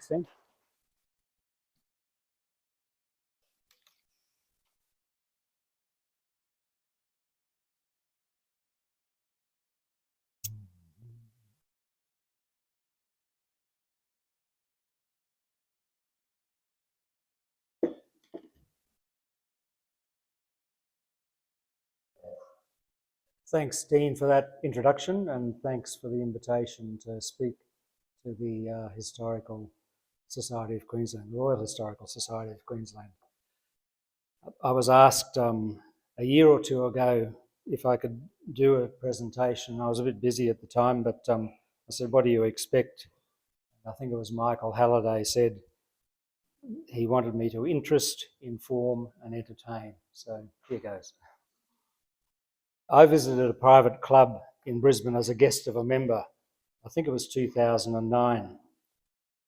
Same. Thanks, Dean, for that introduction, and thanks for the invitation to speak to the Historical Society of Queensland, Royal Historical Society of Queensland. I was asked a year or two ago if I could do a presentation. I was a bit busy at the time, but I said, "What do you expect?" I think it was Michael Halliday said he wanted me to interest, inform, and entertain. So here goes. I visited a private club in Brisbane as a guest of a member. I think it was 2009.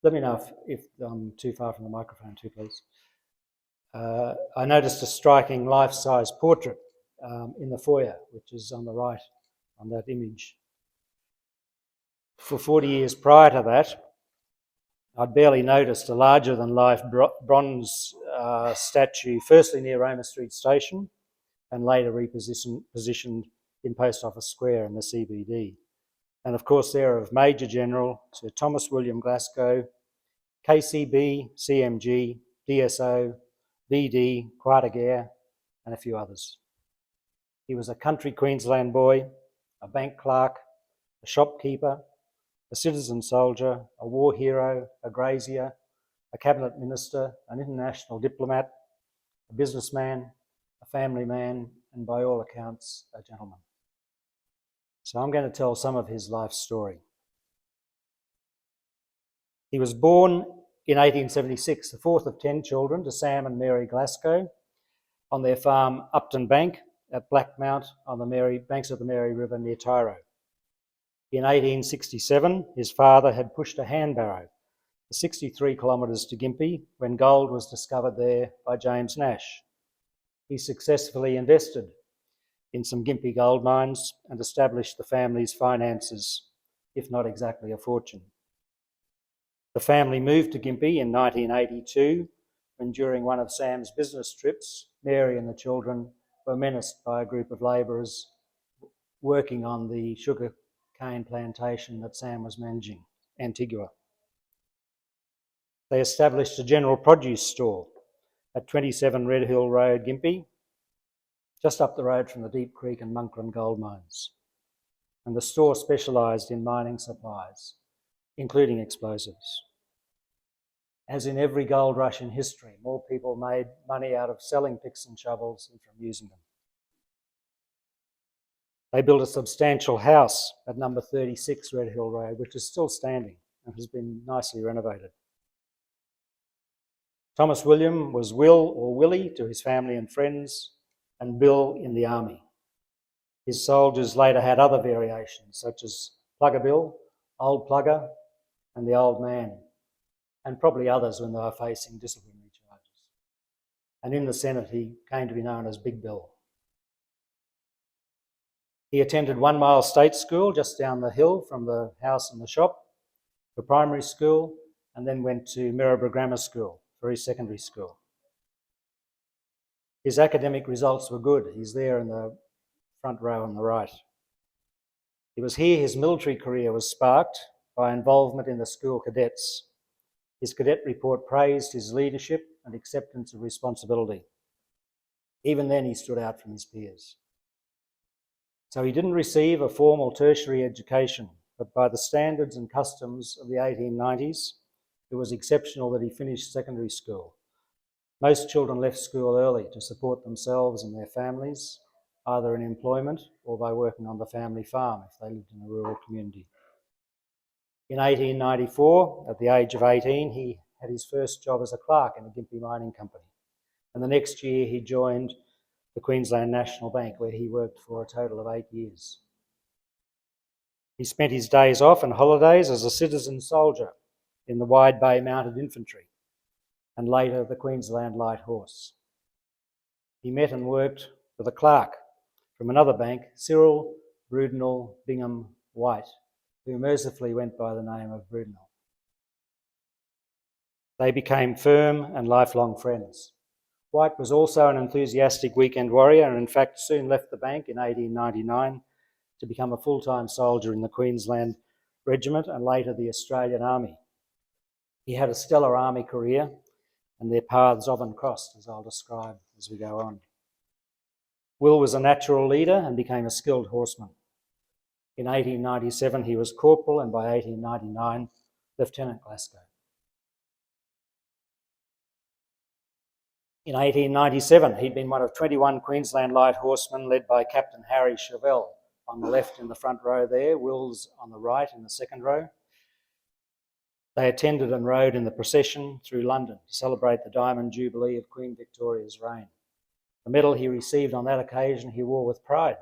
Let me know if I'm too far from the microphone too, please. I noticed a striking life-size portrait in the foyer, which is on the right on that image. For 40 years prior to that, I'd barely noticed a larger-than-life bronze statue, firstly near Roma Street Station and later repositioned in Post Office Square in the CBD. And of course, they're of Major General Sir Thomas William Glasgow, KCB, CMG, DSO, BD, Quatagare, and a few others. He was a country Queensland boy, a bank clerk, a shopkeeper, a citizen soldier, a war hero, a grazier, a cabinet minister, an international diplomat, a businessman, a family man, and by all accounts, a gentleman. So I'm going to tell some of his life story. He was born in 1876, the fourth of 10 children to Sam and Mary Glasgow on their farm Upton Bank at Blackmount on the banks of the Mary River near Tyro. In 1867, his father had pushed a hand barrow 63 kilometres to Gympie when gold was discovered there by James Nash. He successfully invested in some Gympie gold mines and established the family's finances, if not exactly a fortune. The family moved to Gympie in 1982 when, during one of Sam's business trips, Mary and the children were menaced by a group of labourers working on the sugar cane plantation that Sam was managing, Antigua. They established a general produce store at 27 Red Hill Road, Gympie, just up the road from the Deep Creek and Monkland gold mines. And the store specialised in mining supplies, including explosives. As in every gold rush in history, more people made money out of selling picks and shovels than from using them. They built a substantial house at number 36 Red Hill Road, which is still standing and has been nicely renovated. Thomas William was Will or Willie to his family and friends, and Bill in the army. His soldiers later had other variations, such as Plugger Bill, Old Plugger, and the Old Man, and probably others when they were facing disciplinary charges. And in the Senate, he came to be known as Big Bill. He attended 1 Mile State School just down the hill from the house and the shop for primary school, and then went to Maryborough Grammar School for his secondary school. His academic results were good. He's there in the front row on the right. It was here his military career was sparked by involvement in the school cadets. His cadet report praised his leadership and acceptance of responsibility. Even then, he stood out from his peers. So he didn't receive a formal tertiary education, but by the standards and customs of the 1890s, it was exceptional that he finished secondary school. Most children left school early to support themselves and their families, either in employment or by working on the family farm if they lived in a rural community. In 1894, at the age of 18, he had his first job as a clerk in a Gympie mining company. And the next year he joined the Queensland National Bank, where he worked for a total of 8 years. He spent his days off and holidays as a citizen soldier in the Wide Bay Mounted Infantry, and later the Queensland Light Horse. He met and worked with a clerk from another bank, Cyril Brudenell Bingham White, who mercifully went by the name of Brudenell. They became firm and lifelong friends. White was also an enthusiastic weekend warrior and in fact soon left the bank in 1899 to become a full-time soldier in the Queensland Regiment and later the Australian Army. He had a stellar army career and their paths often crossed, as I'll describe as we go on. Will was a natural leader and became a skilled horseman. In 1897 he was corporal and by 1899 Lieutenant Glasgow. In 1897 he'd been one of 21 Queensland light horsemen led by Captain Harry Chevelle on the left in the front row there, Will's on the right in the second row. They attended and rode in the procession through London to celebrate the Diamond Jubilee of Queen Victoria's reign. The medal he received on that occasion he wore with pride.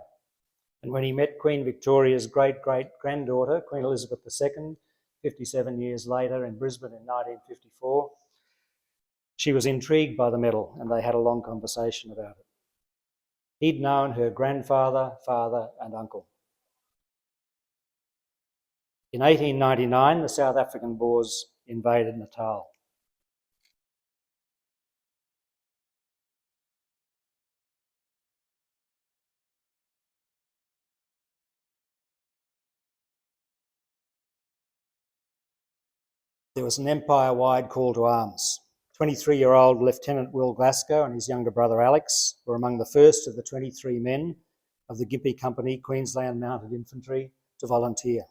And when he met Queen Victoria's great-great-granddaughter, Queen Elizabeth II, 57 years later in Brisbane in 1954, she was intrigued by the medal and they had a long conversation about it. He'd known her grandfather, father and uncle. In 1899, the South African Boers invaded Natal. There was an empire-wide call to arms. 23-year-old Lieutenant Will Glasgow and his younger brother Alex were among the first of the 23 men of the Gympie Company, Queensland Mounted Infantry, to volunteer.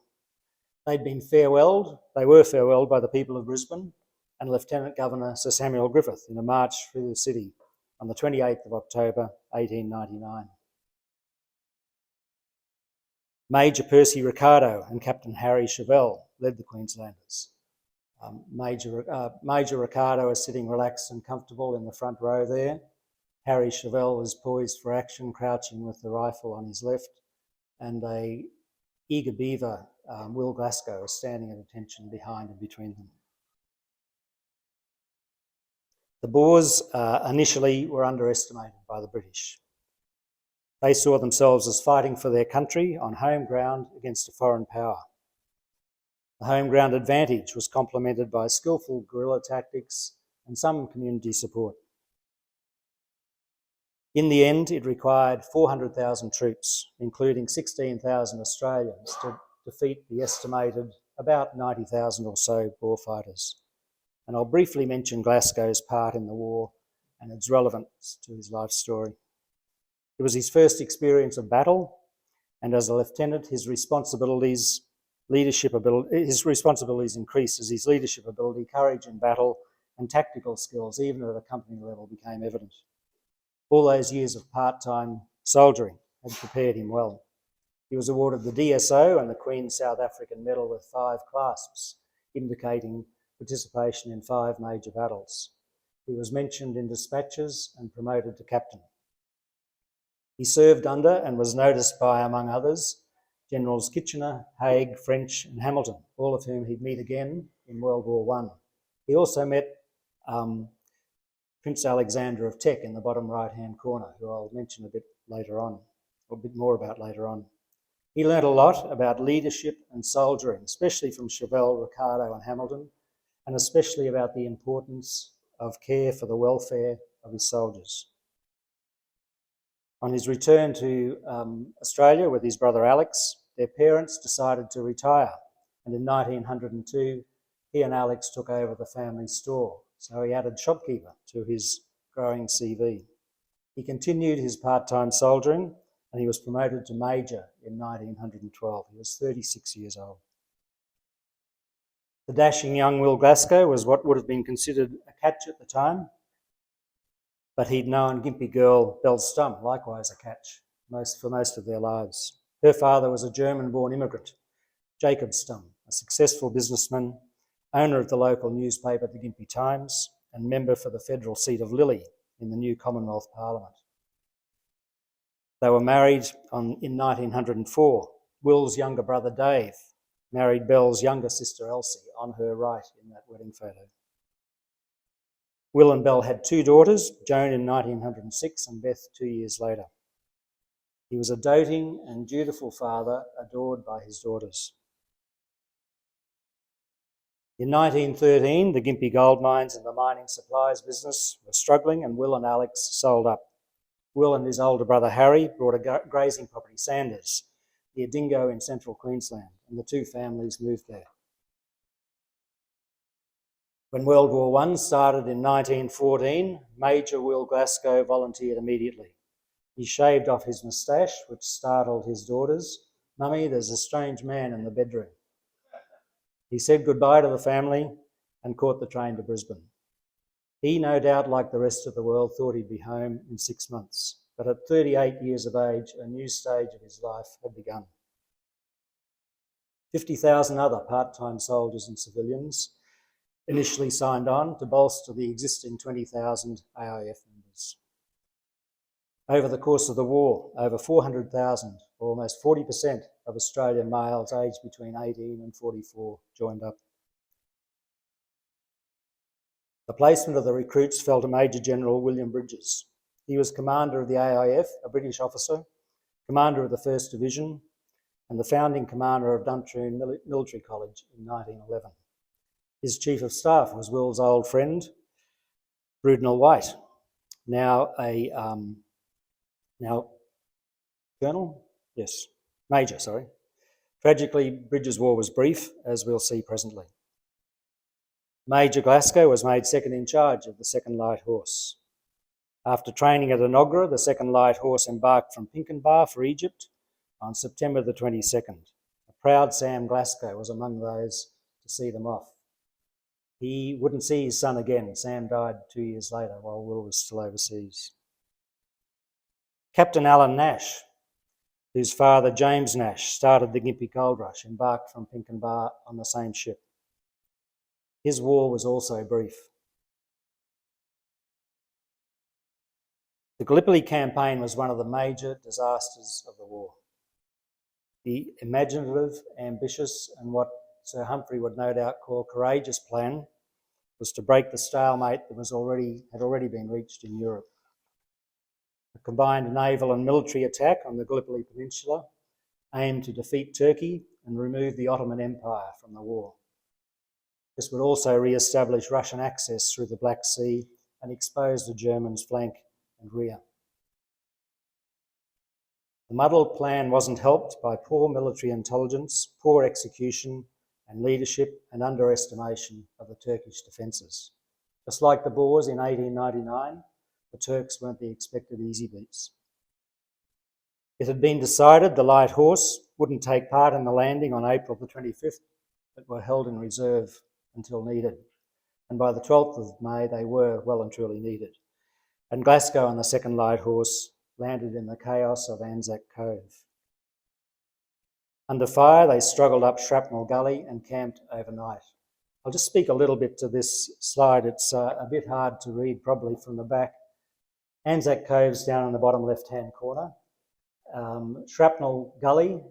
They were farewelled by the people of Brisbane and Lieutenant Governor Sir Samuel Griffith in a march through the city on the 28th of October 1899. Major Percy Ricardo and Captain Harry Chevelle led the Queenslanders. Major Ricardo is sitting relaxed and comfortable in the front row there. Harry Chevelle is poised for action, crouching with the rifle on his left, and a eager beaver, Will Glasgow, is standing at attention behind and between them. The Boers initially were underestimated by the British. They saw themselves as fighting for their country on home ground against a foreign power. The home ground advantage was complemented by skillful guerrilla tactics and some community support. In the end, it required 400,000 troops, including 16,000 Australians, to defeat the estimated about 90,000 or so Boer fighters. And I'll briefly mention Glasgow's part in the war and its relevance to his life story. It was his first experience of battle, and as a lieutenant, his responsibilities increased as his leadership ability, courage in battle, and tactical skills, even at a company level, became evident. All those years of part-time soldiering had prepared him well. He was awarded the DSO and the Queen's South African Medal with 5 clasps, indicating participation in 5 major battles. He was mentioned in dispatches and promoted to captain. He served under and was noticed by, among others, Generals Kitchener, Haig, French and Hamilton, all of whom he'd meet again in World War I. He also met Prince Alexander of Teck in the bottom right-hand corner, who I'll mention a bit more about later on. He learnt a lot about leadership and soldiering, especially from Chevelle, Ricardo and Hamilton, and especially about the importance of care for the welfare of his soldiers. On his return to Australia with his brother Alex, their parents decided to retire, and in 1902 he and Alex took over the family store, so he added shopkeeper to his growing CV. He continued his part-time soldiering and he was promoted to major in 1912. He was 36 years old. The dashing young Will Glasgow was what would have been considered a catch at the time, but he'd known Gympie girl Belle Stum, likewise a catch, for most of their lives. Her father was a German-born immigrant, Jacob Stum, a successful businessman, owner of the local newspaper, the Gympie Times, and member for the federal seat of Lilley in the new Commonwealth Parliament. They were married in 1904. Will's younger brother Dave married Belle's younger sister Elsie on her right in that wedding photo. Will and Belle had 2 daughters, Joan in 1906 and Beth 2 years later. He was a doting and dutiful father, adored by his daughters. In 1913, the Gympie gold mines and the mining supplies business were struggling, and Will and Alex sold up. Will and his older brother Harry bought a grazing property, Sanders, near Dingo in central Queensland, and the two families moved there. When World War I started in 1914, Major Will Glasgow volunteered immediately. He shaved off his moustache, which startled his daughters. "Mummy, there's a strange man in the bedroom." He said goodbye to the family and caught the train to Brisbane. He, no doubt, like the rest of the world, thought he'd be home in 6 months. But at 38 years of age, a new stage of his life had begun. 50,000 other part-time soldiers and civilians initially signed on to bolster the existing 20,000 AIF members. Over the course of the war, over 400,000, or almost 40% of Australian males aged between 18 and 44 joined up. The placement of the recruits fell to Major General William Bridges. He was commander of the AIF, a British officer, commander of the 1st Division, and the founding commander of Duntroon Military College in 1911. His chief of staff was Will's old friend, Brudenell White, now Colonel? Yes, Major, sorry. Tragically, Bridges' war was brief, as we'll see presently. Major Glasgow was made second in charge of the 2nd Light Horse. After training at Enoggera, the 2nd Light Horse embarked from Pinkenba for Egypt on September the 22nd. A proud Sam Glasgow was among those to see them off. He wouldn't see his son again. Sam died 2 years later while Will was still overseas. Captain Alan Nash, whose father James Nash started the Gympie Gold Rush, embarked from Pinkenba on the same ship. His war was also brief. The Gallipoli campaign was one of the major disasters of the war. The imaginative, ambitious, and what Sir Humphrey would no doubt call courageous plan was to break the stalemate that had already been reached in Europe. A combined naval and military attack on the Gallipoli Peninsula aimed to defeat Turkey and remove the Ottoman Empire from the war. This would also re-establish Russian access through the Black Sea and expose the Germans' flank and rear. The muddled plan wasn't helped by poor military intelligence, poor execution and leadership, and underestimation of the Turkish defences. Just like the Boers in 1899, the Turks weren't the expected easy beats. It had been decided the Light Horse wouldn't take part in the landing on April the 25th, but were held in reserve until needed. And by the 12th of May, they were well and truly needed. And Glasgow and the 2nd Light Horse landed in the chaos of Anzac Cove. Under fire, they struggled up Shrapnel Gully and camped overnight. I'll just speak a little bit to this slide. It's a bit hard to read probably from the back. Anzac Cove's down in the bottom left-hand corner. Shrapnel Gully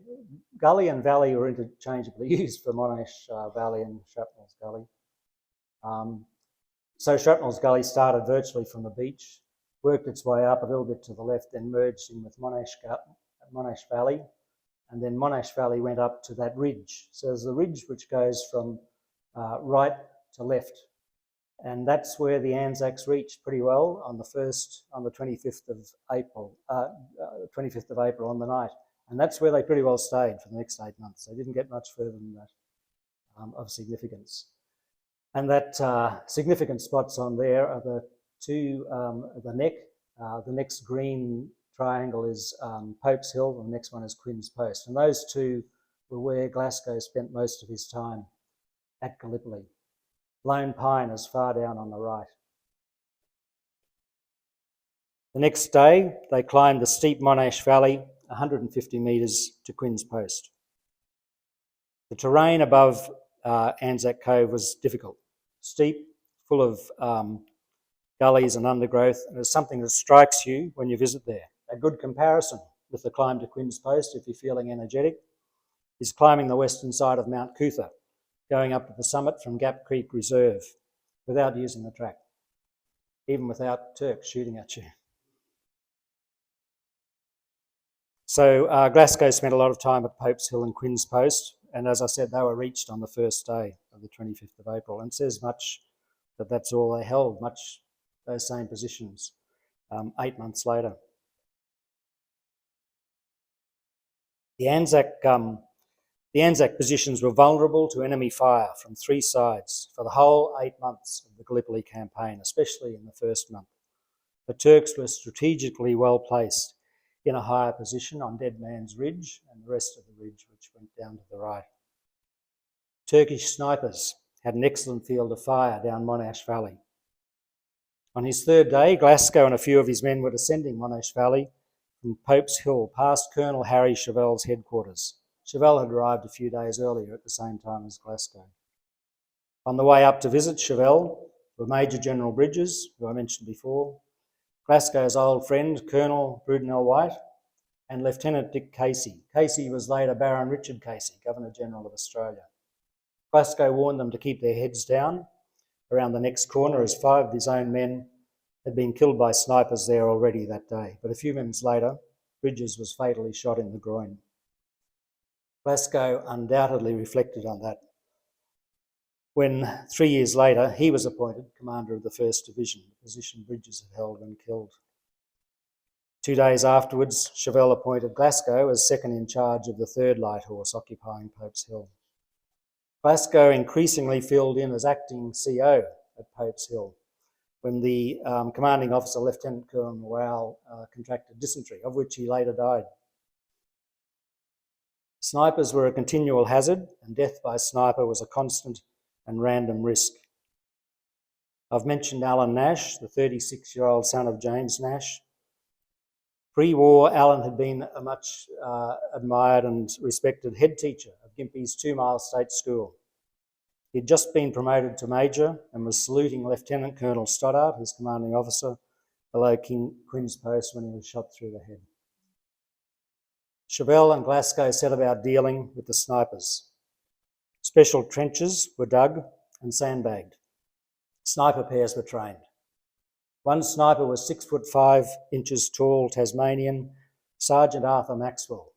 and Valley were interchangeably used for Monash Valley and Shrapnel's Gully. So Shrapnel's Gully started virtually from the beach, worked its way up a little bit to the left, then merged in with Monash Valley, and then Monash Valley went up to that ridge. So there's a ridge which goes from right to left, and that's where the Anzacs reached pretty well on the 25th of April, 25th of April on the night, and that's where they pretty well stayed for the next 8 months. They didn't get much further than that of significance. And that significant spots on there are the two, the neck. The next green triangle is Pope's Hill, and the next one is Quinn's Post. And those two were where Glasgow spent most of his time at Gallipoli. Lone Pine is far down on the right. The next day, they climbed the steep Monash Valley, 150 metres to Quinn's Post. The terrain above Anzac Cove was difficult, steep, full of gullies and undergrowth, and it's something that strikes you when you visit there. A good comparison with the climb to Quinn's Post, if you're feeling energetic, is climbing the western side of Mount Cootha, going up to the summit from Gap Creek Reserve without using the track, even without Turks shooting at you. So Glasgow spent a lot of time at Pope's Hill and Quinn's Post, and as I said, they were reached on the first day of the 25th of April, and says much that that's all they held, much those same positions 8 months later. The Anzac positions were vulnerable to enemy fire from three sides for the whole 8 months of the Gallipoli campaign, especially in the first month. The Turks were strategically well placed in a higher position on Dead Man's Ridge and the rest of the ridge, which went down to the right. Turkish snipers had an excellent field of fire down Monash Valley. On his third day, Glasgow and a few of his men were descending Monash Valley from Pope's Hill past Colonel Harry Chevelle's headquarters. Chevelle had arrived a few days earlier at the same time as Glasgow. On the way up to visit Chevelle were Major General Bridges, who I mentioned before, Glasgow's old friend, Colonel Brudenell White, and Lieutenant Dick Casey. Casey was later Baron Richard Casey, Governor-General of Australia. Glasgow warned them to keep their heads down around the next corner, as 5 of his own men had been killed by snipers there already that day. But a few minutes later, Bridges was fatally shot in the groin. Glasgow undoubtedly reflected on that when 3 years later he was appointed commander of the 1st Division, the position Bridges had held when killed. 2 days afterwards, Chevelle appointed Glasgow as second in charge of the 3rd Light Horse occupying Pope's Hill. Glasgow increasingly filled in as acting CO at Pope's Hill when the commanding officer, Lieutenant Colonel Morale, contracted dysentery, of which he later died. Snipers were a continual hazard, and death by sniper was a constant and random risk. I've mentioned Alan Nash, the 36-year-old son of James Nash. Pre-war, Alan had been a much admired and respected head teacher of Gympie's 2 Mile State School. He had just been promoted to Major and was saluting Lieutenant Colonel Stoddart, his commanding officer, below Quinn's Post when he was shot through the head. Chevelle and Glasgow set about dealing with the snipers. Special trenches were dug and sandbagged. Sniper pairs were trained. One sniper was 6'5" tall Tasmanian Sergeant Arthur Maxwell,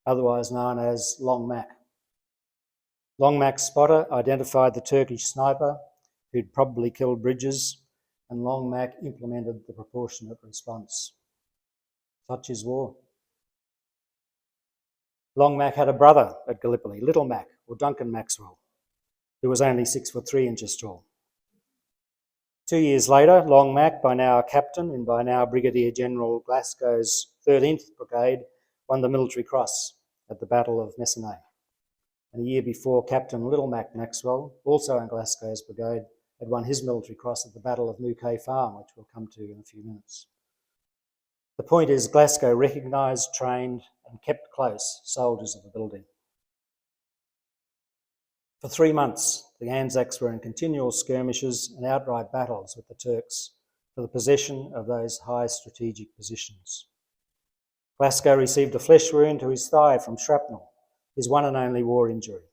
otherwise known as Long Mac. Long Mac's spotter identified the Turkish sniper who'd probably killed Bridges, and Long Mac implemented the proportionate response. Such is war. Long Mac had a brother at Gallipoli, Little Mac, or Duncan Maxwell, who was only 6'3" tall. 2 years later, Long Mac, by now a captain and by now Brigadier General Glasgow's 13th Brigade, won the Military Cross at the Battle of Messonnier. And a year before, Captain Little Mac Maxwell, also in Glasgow's brigade, had won his Military Cross at the Battle of Newquay Farm, which we'll come to in a few minutes. The point is, Glasgow recognised, trained and kept close soldiers of the building. For 3 months, the Anzacs were in continual skirmishes and outright battles with the Turks for the possession of those high strategic positions. Glasgow received a flesh wound to his thigh from shrapnel, his one and only war injury.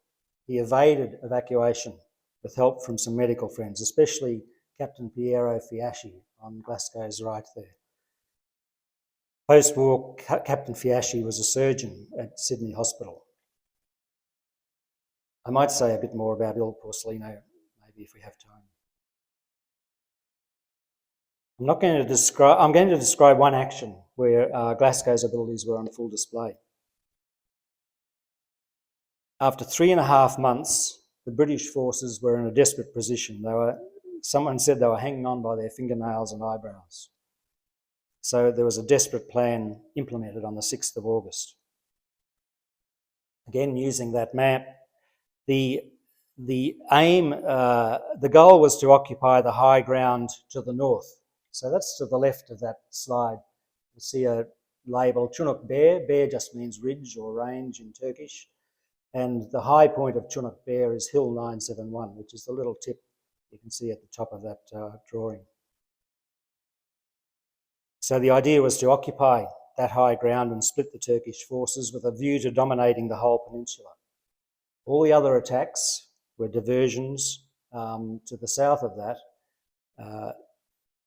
He evaded evacuation with help from some medical friends, especially Captain Piero Fiaschi on Glasgow's right there. Post-war, Captain Fiaschi was a surgeon at Sydney Hospital. I might say a bit more about Il Porcellino, maybe if we have time. I'm going to describe one action where Glasgow's abilities were on full display. After 3.5 months, the British forces were in a desperate position. Someone said they were hanging on by their fingernails and eyebrows. So there was a desperate plan implemented on the 6th of August. Again, using that map, the goal was to occupy the high ground to the north. So that's to the left of that slide. You see a label, Chunuk Bear. Bear just means ridge or range in Turkish. And the high point of Chunuk Bear is Hill 971, which is the little tip you can see at the top of that drawing. So the idea was to occupy that high ground and split the Turkish forces with a view to dominating the whole peninsula. All the other attacks were diversions to the south of that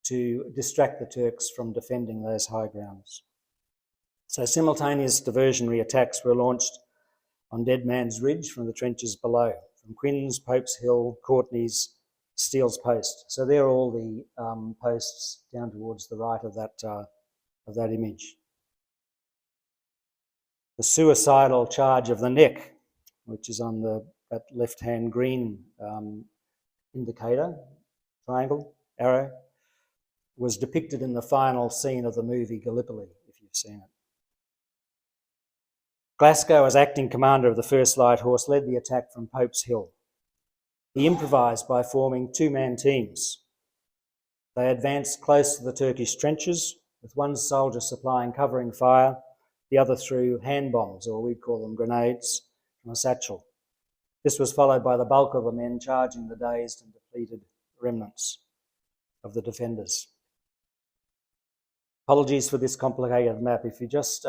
to distract the Turks from defending those high grounds. So simultaneous diversionary attacks were launched on Dead Man's Ridge from the trenches below, from Quinns, Pope's Hill, Courtney's, Steele's Post. So they're all the posts down towards the right of that image. The suicidal charge of the neck, which is on that left-hand green indicator, triangle, arrow, was depicted in the final scene of the movie Gallipoli, if you've seen it. Glasgow, as acting commander of the 1st Light Horse, led the attack from Pope's Hill. He improvised by forming two-man teams. They advanced close to the Turkish trenches, with one soldier supplying covering fire, the other threw hand bombs, or we'd call them grenades, from a satchel. This was followed by the bulk of the men charging the dazed and depleted remnants of the defenders. Apologies for this complicated map. If you just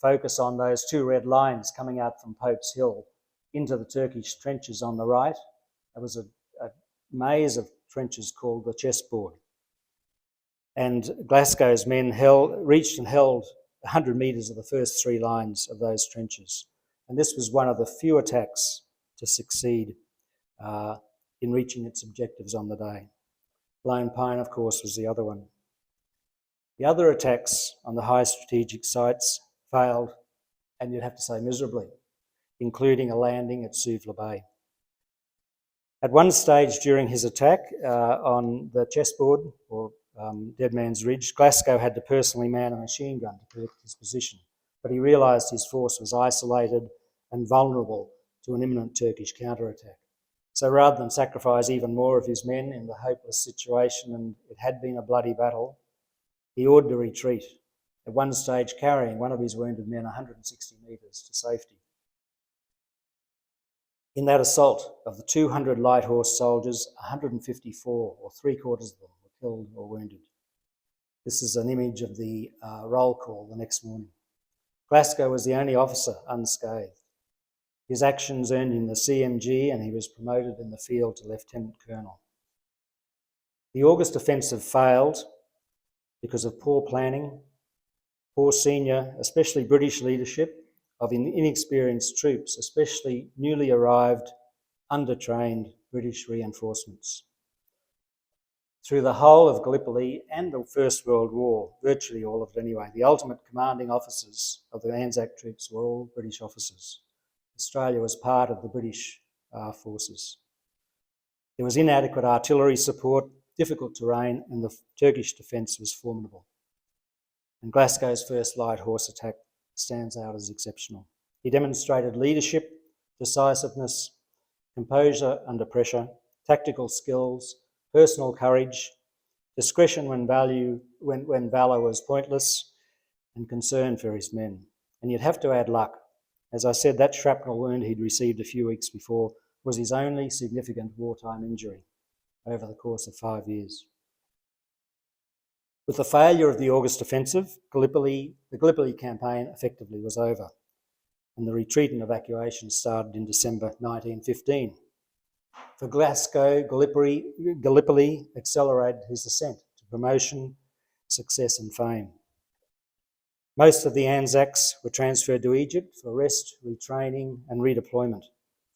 focus on those two red lines coming out from Pope's Hill into the Turkish trenches on the right, there was a maze of trenches called the chessboard. And Glasgow's men reached and held 100 metres of the first three lines of those trenches. And this was one of the few attacks to succeed in reaching its objectives on the day. Lone Pine, of course, was the other one. The other attacks on the high strategic sites failed, and you'd have to say miserably, including a landing at Suvla Bay. At one stage during his attack on the chessboard, or Dead Man's Ridge, Glasgow had to personally man a machine gun to protect his position, but he realised his force was isolated and vulnerable to an imminent Turkish counterattack. So rather than sacrifice even more of his men in the hopeless situation, and it had been a bloody battle, he ordered a retreat, at one stage carrying one of his wounded men 160 metres to safety. In that assault, of the 200 light horse soldiers, 154, or 3/4 of them, were killed or wounded. This is an image of the roll call the next morning. Glasgow was the only officer unscathed. His actions earned him the CMG, and he was promoted in the field to Lieutenant Colonel. The August offensive failed because of poor planning, poor senior, especially British leadership, of inexperienced troops, especially newly arrived, undertrained British reinforcements. Through the whole of Gallipoli and the First World War, virtually all of it anyway, the ultimate commanding officers of the Anzac troops were all British officers. Australia was part of the British forces. There was inadequate artillery support, difficult terrain, and the Turkish defence was formidable. And Glasgow's 1st Light Horse attack stands out as exceptional. He demonstrated leadership, decisiveness, composure under pressure, tactical skills, personal courage, discretion when valour was pointless, and concern for his men. And you'd have to add luck. As I said, that shrapnel wound he'd received a few weeks before was his only significant wartime injury over the course of 5 years. With the failure of the August offensive, the Gallipoli campaign effectively was over, and the retreat and evacuation started in December 1915. For Glasgow, Gallipoli accelerated his ascent to promotion, success and fame. Most of the Anzacs were transferred to Egypt for rest, retraining and redeployment.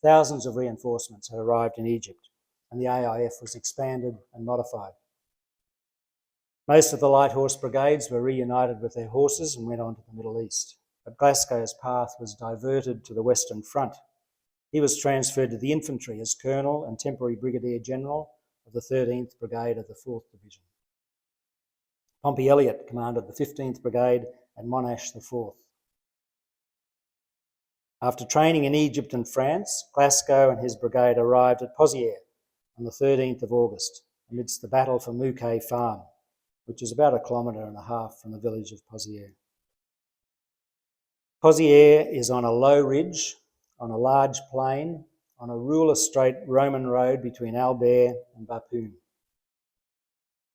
Thousands of reinforcements had arrived in Egypt, and the AIF was expanded and modified. Most of the light horse brigades were reunited with their horses and went on to the Middle East, but Glasgow's path was diverted to the Western Front. He was transferred to the infantry as Colonel and Temporary Brigadier General of the 13th Brigade of the 4th Division. Pompey Elliott commanded the 15th Brigade and Monash the 4th. After training in Egypt and France, Glasgow and his brigade arrived at Pozières on the 13th of August amidst the battle for Mouquet Farm, which is about 1.5 kilometres from the village of Pozières. Pozières is on a low ridge, on a large plain, on a ruler straight Roman road between Albert and Bapaume.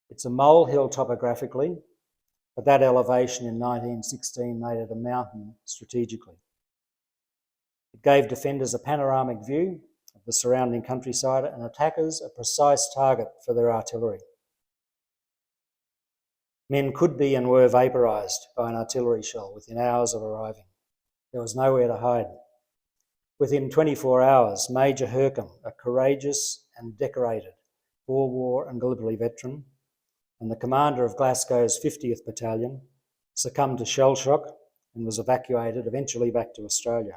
It's a molehill topographically, but that elevation in 1916 made it a mountain strategically. It gave defenders a panoramic view of the surrounding countryside and attackers a precise target for their artillery. Men could be and were vaporised by an artillery shell within hours of arriving. There was nowhere to hide. Within 24 hours, Major Hercombe, a courageous and decorated Boer War and Gallipoli veteran, and the commander of Glasgow's 50th Battalion, succumbed to shell shock and was evacuated, eventually back to Australia.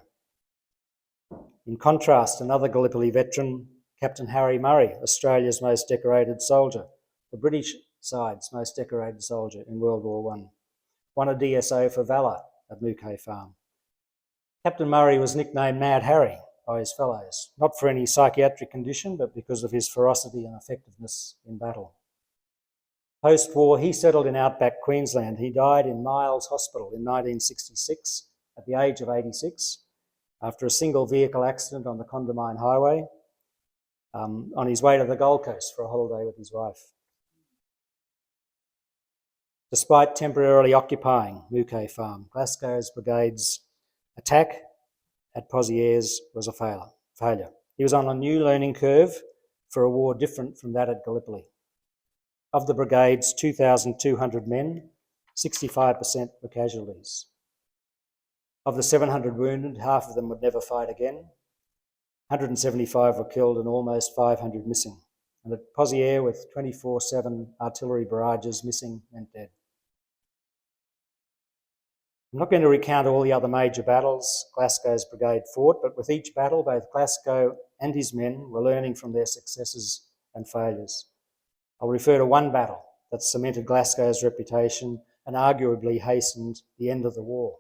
In contrast, another Gallipoli veteran, Captain Harry Murray, Australia's most decorated soldier, the British side's most decorated soldier in World War I, won a DSO for valour at Mukay Farm. Captain Murray was nicknamed Mad Harry by his fellows, not for any psychiatric condition, but because of his ferocity and effectiveness in battle. Post-war, he settled in outback Queensland. He died in Miles Hospital in 1966 at the age of 86 after a single vehicle accident on the Condamine Highway on his way to the Gold Coast for a holiday with his wife. Despite temporarily occupying Mukay Farm, Glasgow's brigade's attack at Pozieres was a failure. He was on a new learning curve for a war different from that at Gallipoli. Of the brigade's 2,200 men, 65% were casualties. Of the 700 wounded, half of them would never fight again. 175 were killed and almost 500 missing. And at Pozieres, with 24/7 artillery barrages, missing meant dead. I'm not going to recount all the other major battles Glasgow's brigade fought, but with each battle, both Glasgow and his men were learning from their successes and failures. I'll refer to one battle that cemented Glasgow's reputation and arguably hastened the end of the war.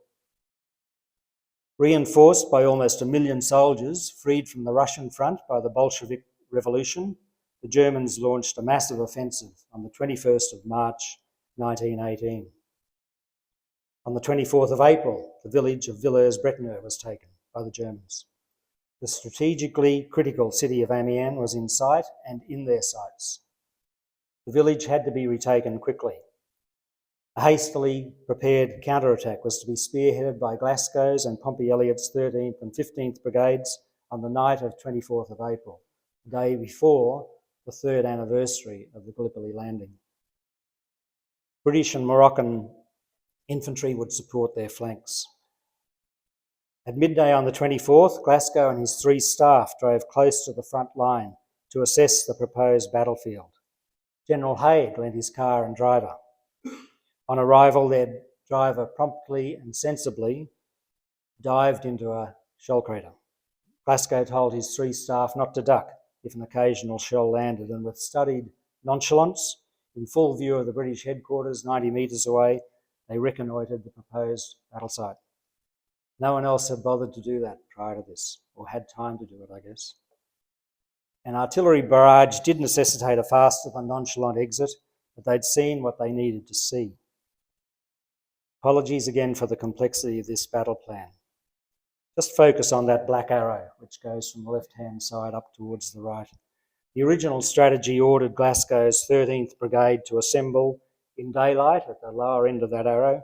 Reinforced by almost 1 million soldiers freed from the Russian front by the Bolshevik Revolution, the Germans launched a massive offensive on the 21st of March 1918. On the 24th of April, the village of Villers-Bretonneux was taken by the Germans. The strategically critical city of Amiens was in sight and in their sights. The village had to be retaken quickly. A hastily prepared counterattack was to be spearheaded by Glasgow's and Pompey Elliott's 13th and 15th Brigades on the night of 24th of April, the day before the 3rd anniversary of the Gallipoli landing. British and Moroccan infantry would support their flanks. At midday on the 24th, Glasgow and his 3 staff drove close to the front line to assess the proposed battlefield. General Haig lent his car and driver. On arrival, their driver promptly and sensibly dived into a shell crater. Glasgow told his 3 staff not to duck if an occasional shell landed, and with studied nonchalance, in full view of the British headquarters 90 metres away, they reconnoitred the proposed battle site. No one else had bothered to do that prior to this, or had time to do it, I guess. An artillery barrage did necessitate a faster than nonchalant exit, but they'd seen what they needed to see. Apologies again for the complexity of this battle plan. Just focus on that black arrow, which goes from the left-hand side up towards the right. The original strategy ordered Glasgow's 13th Brigade to assemble in daylight at the lower end of that arrow,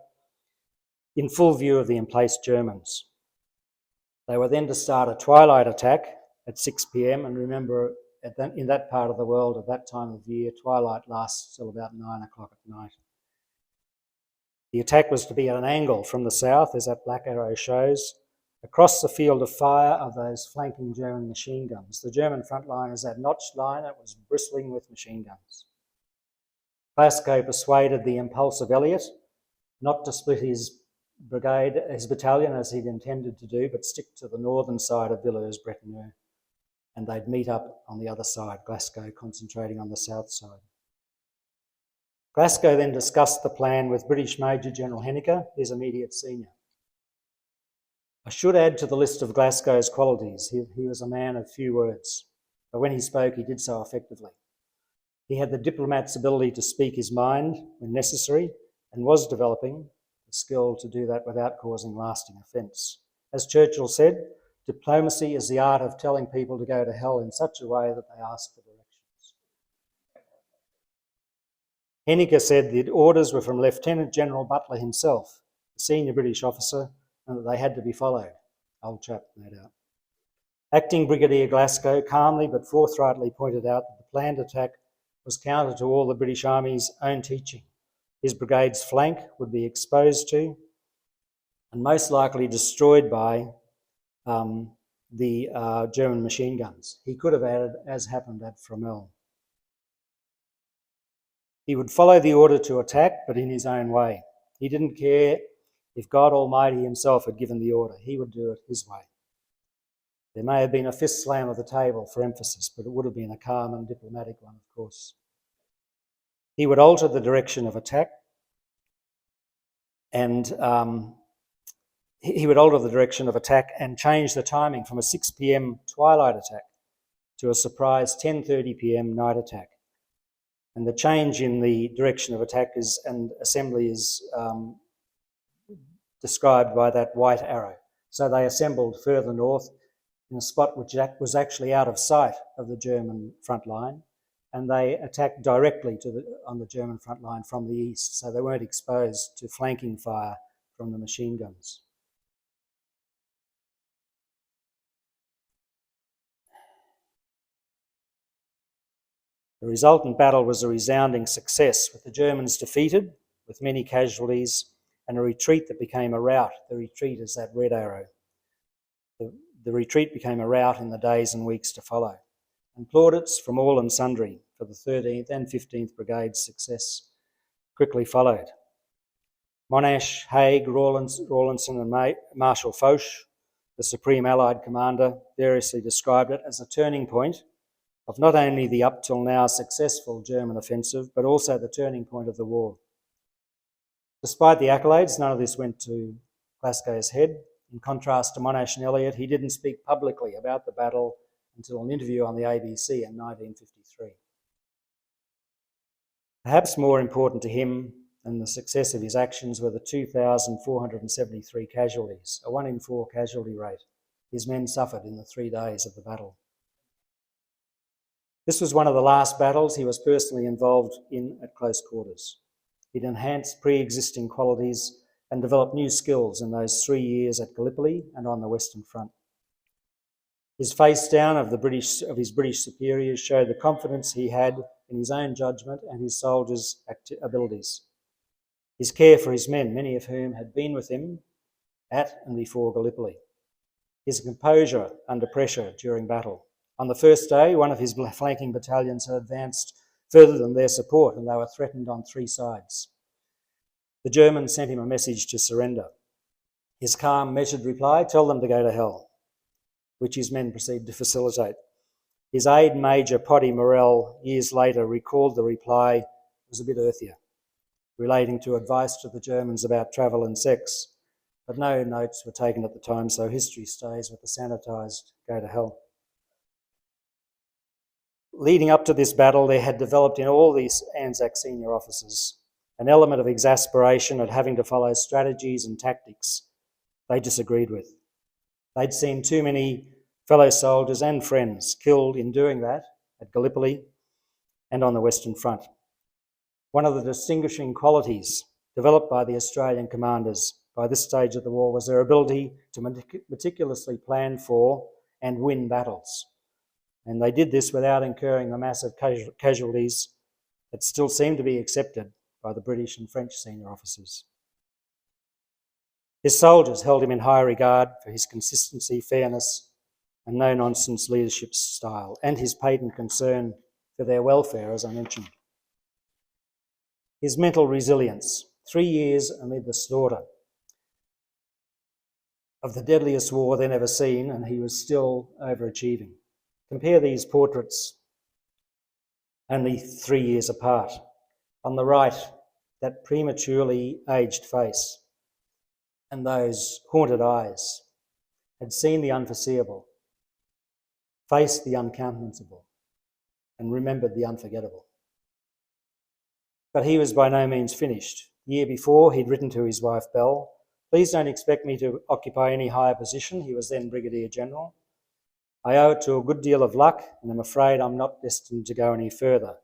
in full view of the emplaced Germans. They were then to start a twilight attack at 6 p.m, and remember, in that part of the world at that time of year, twilight lasts till about 9 o'clock at night. The attack was to be at an angle from the south, as that black arrow shows, across the field of fire of those flanking German machine guns. The German front line is that notched line that was bristling with machine guns. Glasgow persuaded the impulsive Elliott not to split his battalion as he'd intended to do, but stick to the northern side of Villers-Bretonneux, and they'd meet up on the other side, Glasgow concentrating on the south side. Glasgow then discussed the plan with British Major General Henniker, his immediate senior. I should add to the list of Glasgow's qualities, he was a man of few words, but when he spoke, he did so effectively. He had the diplomat's ability to speak his mind when necessary, and was developing the skill to do that without causing lasting offence. As Churchill said, diplomacy is the art of telling people to go to hell in such a way that they ask for directions. Henniker said the orders were from Lieutenant General Butler himself, a senior British officer, and that they had to be followed. Old chap, no doubt. Acting Brigadier Glasgow calmly but forthrightly pointed out that the planned attack was counter to all the British Army's own teaching. His brigade's flank would be exposed to and most likely destroyed by the German machine guns. He could have added, as happened at Fromelles. He would follow the order to attack, but in his own way. He didn't care if God Almighty himself had given the order. He would do it his way. There may have been a fist slam of the table for emphasis, but it would have been a calm and diplomatic one, of course. He would alter the direction of attack, and he would alter the direction of attack and change the timing from a 6 p.m. twilight attack to a surprise 10:30 p.m. night attack. And the change in the direction of attack and assembly is described by that white arrow. So they assembled further north in a spot which was actually out of sight of the German front line, and they attacked directly on the German front line from the east, so they weren't exposed to flanking fire from the machine guns. The resultant battle was a resounding success, with the Germans defeated, with many casualties, and a retreat that became a rout. The retreat is that red arrow. The retreat became a rout in the days and weeks to follow, and plaudits from all and sundry for the 13th and 15th Brigade's success quickly followed. Monash, Haig, Rawlinson and Marshal Foch, the Supreme Allied Commander, variously described it as a turning point of not only the up till now successful German offensive, but also the turning point of the war. Despite the accolades, none of this went to Glasgow's head. In contrast to Monash and Elliot, he didn't speak publicly about the battle until an interview on the ABC in 1953. Perhaps more important to him than the success of his actions were the 2,473 casualties, a 1 in 4 casualty rate his men suffered in the 3 days of the battle. This was one of the last battles he was personally involved in at close quarters. He'd enhanced pre-existing qualities and developed new skills in those 3 years at Gallipoli and on the Western Front. His face down of his British superiors showed the confidence he had in his own judgment and his soldiers' abilities. His care for his men, many of whom had been with him at and before Gallipoli. His composure under pressure during battle. On the first day, one of his flanking battalions had advanced further than their support, and they were threatened on 3 sides. The Germans sent him a message to surrender. His calm, measured reply, "Tell them to go to hell," which his men proceeded to facilitate. His aide Major Poddy Morell, years later, recalled the reply was a bit earthier, relating to advice to the Germans about travel and sex, but no notes were taken at the time, so history stays with the sanitised "go to hell." Leading up to this battle, there had developed in all these Anzac senior officers an element of exasperation at having to follow strategies and tactics they disagreed with. They'd seen too many fellow soldiers and friends killed in doing that at Gallipoli and on the Western Front. One of the distinguishing qualities developed by the Australian commanders by this stage of the war was their ability to meticulously plan for and win battles. And they did this without incurring the massive casualties that still seemed to be accepted by the British and French senior officers. His soldiers held him in high regard for his consistency, fairness, and no-nonsense leadership style, and his patent concern for their welfare, as I mentioned. His mental resilience, 3 years amid the slaughter of the deadliest war then ever seen, and he was still overachieving. Compare these portraits only 3 years apart. On the right, that prematurely aged face and those haunted eyes had seen the unforeseeable, faced the uncountenanceable, and remembered the unforgettable. But he was by no means finished. The year before, he'd written to his wife, Belle, "Please don't expect me to occupy any higher position." He was then Brigadier General. "I owe it to a good deal of luck, and I'm afraid I'm not destined to go any further.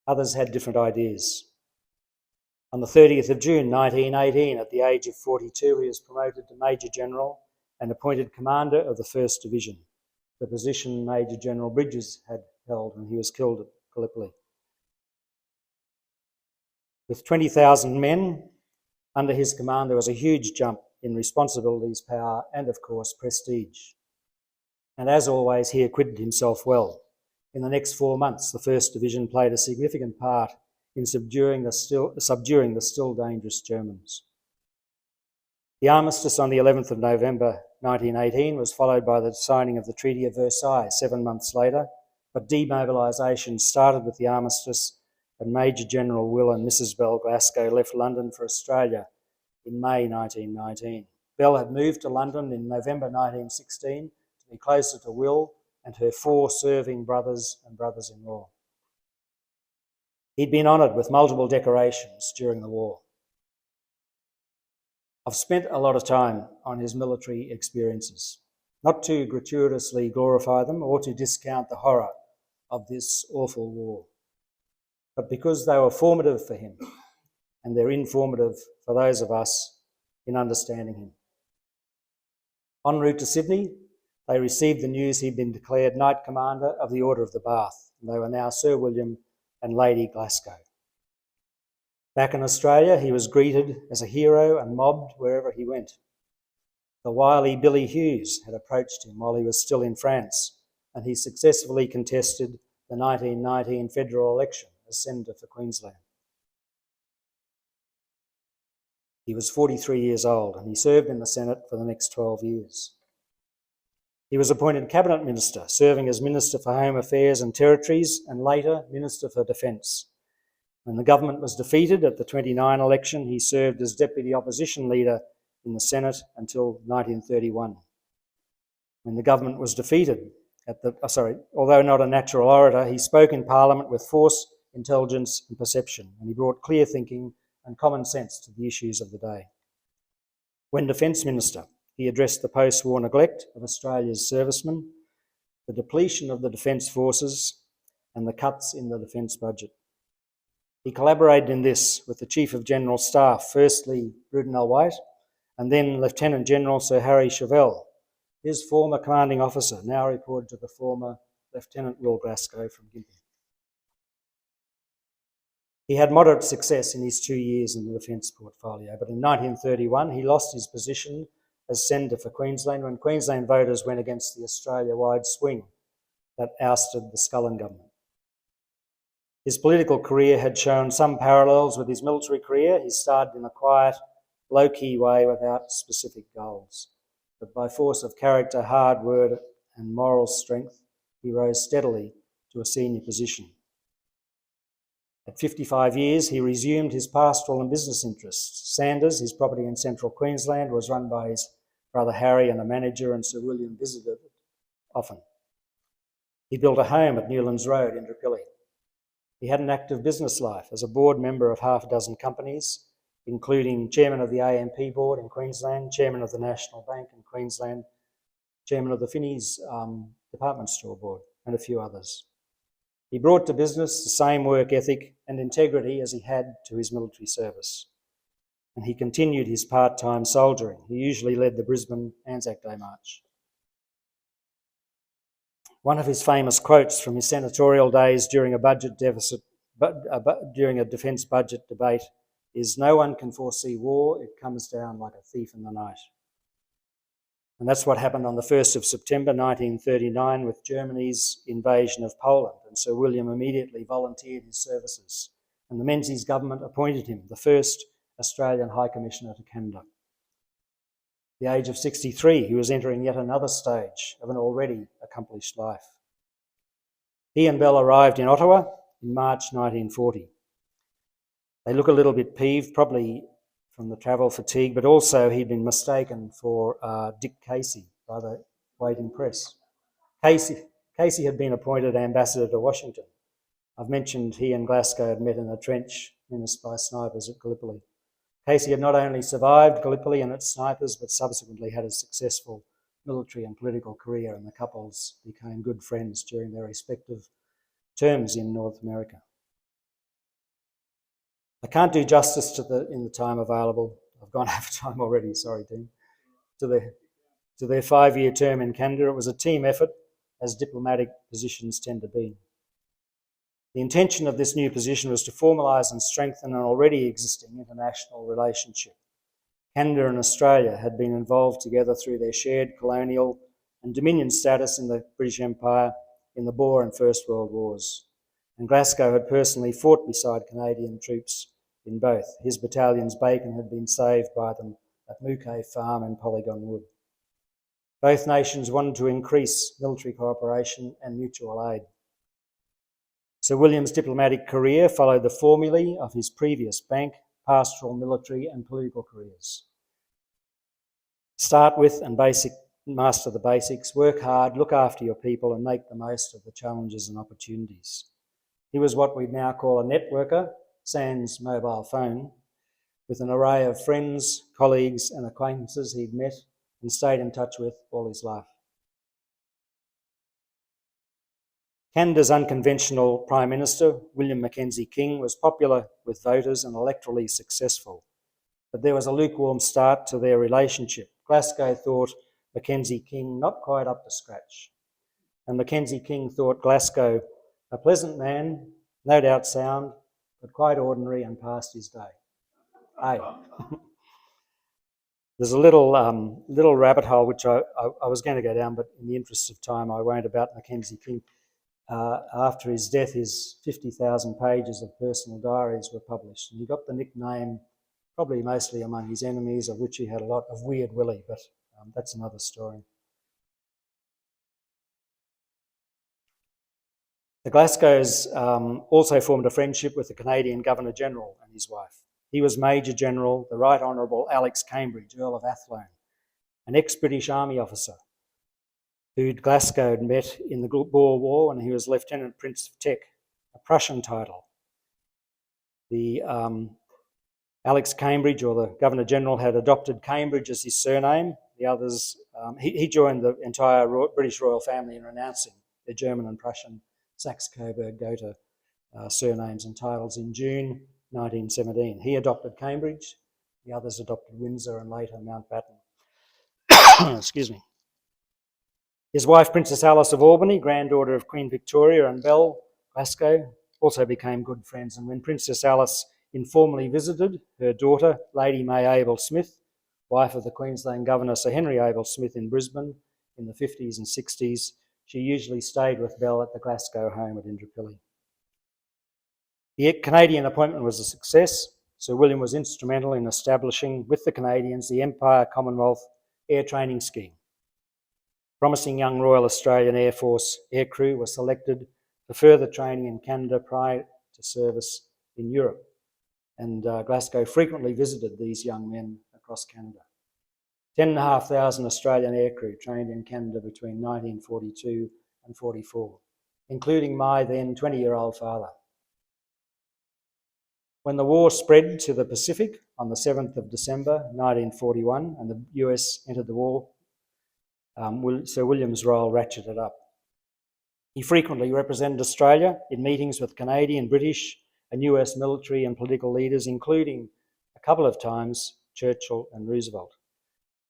Others had different ideas." On the 30th of June 1918, at the age of 42, he was promoted to Major General and appointed Commander of the 1st Division, the position Major General Bridges had held when he was killed at Gallipoli. With 20,000 men under his command, there was a huge jump in responsibilities, power, and, of course, prestige. And as always, he acquitted himself well. In the next 4 months, the 1st Division played a significant part in subduing the still dangerous Germans. The armistice on the 11th of November 1918 was followed by the signing of the Treaty of Versailles 7 months later, but demobilisation started with the armistice, and Major General Will and Mrs. Bell Glasgow left London for Australia in May 1919. Bell had moved to London in November 1916 to be closer to Will and her 4 serving brothers and brothers-in-law. He'd been honoured with multiple decorations during the war. I've spent a lot of time on his military experiences, not to gratuitously glorify them or to discount the horror of this awful war, but because they were formative for him and they're informative for those of us in understanding him. En route to Sydney, they received the news he'd been declared Knight Commander of the Order of the Bath, and they were now Sir William and Lady Glasgow. Back in Australia, he was greeted as a hero and mobbed wherever he went. The wily Billy Hughes had approached him while he was still in France, and he successfully contested the 1919 federal election as Senator for Queensland. He was 43 years old, and he served in the Senate for the next 12 years. He was appointed Cabinet Minister, serving as Minister for Home Affairs and Territories and later Minister for Defence. When the government was defeated at the 1929 election, he served as Deputy Opposition Leader in the Senate until 1931. When the government was defeated, although not a natural orator, he spoke in Parliament with force, intelligence and perception, and he brought clear thinking and common sense to the issues of the day. When Defence Minister, he addressed the post-war neglect of Australia's servicemen, the depletion of the Defence Forces and the cuts in the defence budget. He collaborated in this with the Chief of General Staff, firstly Brudenell White, and then Lieutenant General Sir Harry Chauvel, his former commanding officer, now reported to the former Lieutenant Will Glasgow from Gympie. He had moderate success in his 2 years in the defence portfolio, but in 1931 he lost his position as Senator for Queensland when Queensland voters went against the Australia-wide swing that ousted the Scullin government. His political career had shown some parallels with his military career. He started in a quiet, low-key way without specific goals. But by force of character, hard word and moral strength, he rose steadily to a senior position. At 55 years, he resumed his pastoral and business interests. Sanders, his property in central Queensland, was run by his brother Harry and a manager, and Sir William visited it often. He built a home at Newlands Road in Indooroopilly. He had an active business life as a board member of half a dozen companies, including chairman of the AMP board in Queensland, chairman of the National Bank in Queensland, chairman of the Finneys department store board, and a few others. He brought to business the same work ethic and integrity as he had to his military service. And he continued his part-time soldiering. He usually led the Brisbane Anzac Day March. One of his famous quotes from his senatorial days during a defence budget debate is, "No one can foresee war, it comes down like a thief in the night." And that's what happened on the 1st of September 1939 with Germany's invasion of Poland, and Sir William immediately volunteered his services, and the Menzies government appointed him the first Australian High Commissioner to Canada. At the age of 63, he was entering yet another stage of an already accomplished life. He and Bell arrived in Ottawa in March 1940. They look a little bit peeved, probably from the travel fatigue, but also he'd been mistaken for Dick Casey by the waiting press. Casey had been appointed ambassador to Washington. I've mentioned he and Glasgow had met in a trench menaced by snipers at Gallipoli. Casey had not only survived Gallipoli and its snipers, but subsequently had a successful military and political career, and the couples became good friends during their respective terms in North America. I can't do justice in the time available. I've gone over time already, sorry, Dean. To their 5-year term in Canada. It was a team effort, as diplomatic positions tend to be. The intention of this new position was to formalise and strengthen an already existing international relationship. Canada and Australia had been involved together through their shared colonial and Dominion status in the British Empire in the Boer and First World Wars. And Glasgow had personally fought beside Canadian troops in both. His battalion's bacon had been saved by them at Mouquet Farm and Polygon Wood. Both nations wanted to increase military cooperation and mutual aid. Sir William's diplomatic career followed the formulae of his previous bank, pastoral, military and political careers. Start with and master the basics, work hard, look after your people and make the most of the challenges and opportunities. He was what we'd now call a networker, sans mobile phone, with an array of friends, colleagues and acquaintances he'd met and stayed in touch with all his life. Canada's unconventional Prime Minister, William Mackenzie King, was popular with voters and electorally successful, but there was a lukewarm start to their relationship. Glasgow thought Mackenzie King not quite up to scratch, and Mackenzie King thought Glasgow a pleasant man, no doubt sound, but quite ordinary and past his day. Hey. There's a little rabbit hole which I was going to go down, but in the interest of time I won't, about Mackenzie King. After his death, his 50,000 pages of personal diaries were published, and he got the nickname, probably mostly among his enemies, of which he had a lot, of Weird Willie, but that's another story. The Glasgows also formed a friendship with the Canadian Governor-General and his wife. He was Major General, the Right Honourable Alex Cambridge, Earl of Athlone, an ex-British Army officer who'd Glasgow met in the Boer War when he was Lieutenant Prince of Teck, a Prussian title. The Alex Cambridge, or the Governor-General, had adopted Cambridge as his surname. The others, he joined the entire British royal family in renouncing their German and Prussian Saxe-Coburg-Gotha surnames and titles in June 1917. He adopted Cambridge, the others adopted Windsor and later Mountbatten. Excuse me. His wife, Princess Alice of Albany, granddaughter of Queen Victoria and Belle Glasgow, also became good friends. And when Princess Alice informally visited her daughter, Lady May Abel Smith, wife of the Queensland Governor Sir Henry Abel Smith in Brisbane in the 50s and 60s, she usually stayed with Belle at the Glasgow home at Indooroopilly. The Canadian appointment was a success. Sir William was instrumental in establishing with the Canadians the Empire Commonwealth Air Training Scheme. Promising young Royal Australian Air Force aircrew were selected for further training in Canada prior to service in Europe, and Glasgow frequently visited these young men across Canada. 10,500 Australian aircrew trained in Canada between 1942 and 44, including my then 20-year-old father. When the war spread to the Pacific on the 7th of December 1941 and the US entered the war, Sir William's role ratcheted up. He frequently represented Australia in meetings with Canadian, British and US military and political leaders, including a couple of times Churchill and Roosevelt.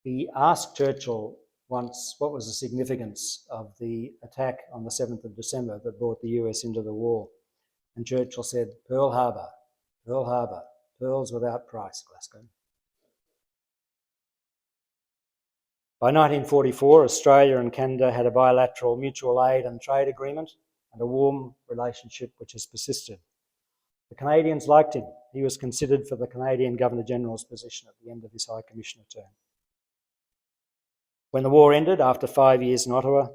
He asked Churchill once what was the significance of the attack on the 7th of December that brought the US into the war. And Churchill said, Pearl Harbor, pearls without price, Glasgow. By 1944, Australia and Canada had a bilateral mutual aid and trade agreement and a warm relationship which has persisted. The Canadians liked him. He was considered for the Canadian Governor-General's position at the end of his High Commissioner term. When the war ended, after 5 years in Ottawa,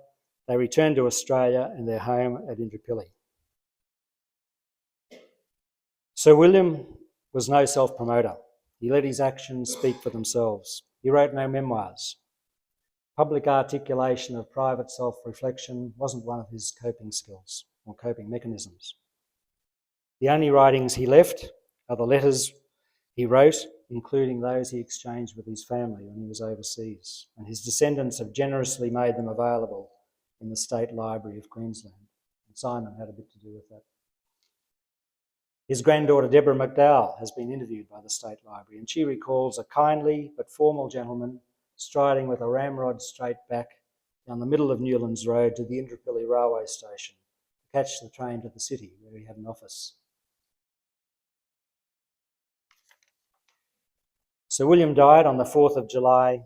they returned to Australia and their home at Indooroopilly. Sir William was no self-promoter. He let his actions speak for themselves. He wrote no memoirs. Public articulation of private self-reflection wasn't one of his coping skills or coping mechanisms. The only writings he left are the letters he wrote, including those he exchanged with his family when he was overseas, and his descendants have generously made them available in the State Library of Queensland. And Simon had a bit to do with that. His granddaughter Deborah McDowell has been interviewed by the State Library, and she recalls a kindly but formal gentleman striding with a ramrod straight back down the middle of Newlands Road to the Indooroopilly railway station to catch the train to the city where he had an office. Sir William died on the 4th of July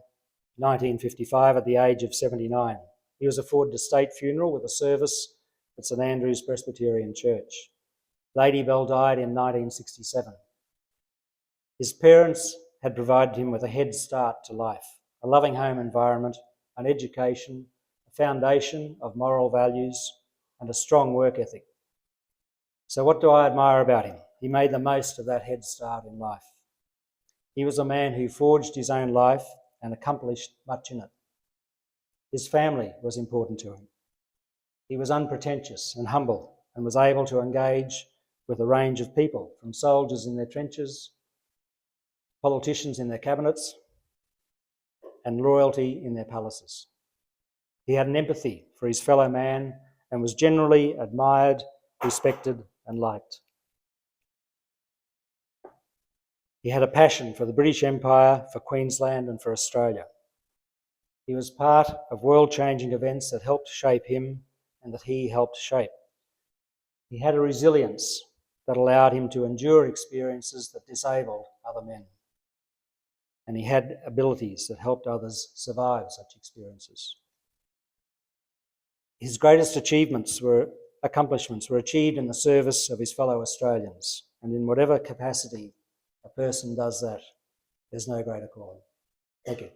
1955 at the age of 79. He was afforded a state funeral with a service at St Andrew's Presbyterian Church. Lady Bell died in 1967. His parents had provided him with a head start to life, a loving home environment, an education, a foundation of moral values, and a strong work ethic. So what do I admire about him? He made the most of that head start in life. He was a man who forged his own life and accomplished much in it. His family was important to him. He was unpretentious and humble and was able to engage with a range of people, from soldiers in their trenches, politicians in their cabinets, and royalty in their palaces. He had an empathy for his fellow man and was generally admired, respected, and liked. He had a passion for the British Empire, for Queensland, and for Australia. He was part of world-changing events that helped shape him and that he helped shape. He had a resilience that allowed him to endure experiences that disabled other men. And he had abilities that helped others survive such experiences. His greatest accomplishments were achieved in the service of his fellow Australians, and in whatever capacity a person does that, there's no greater calling. Thank you.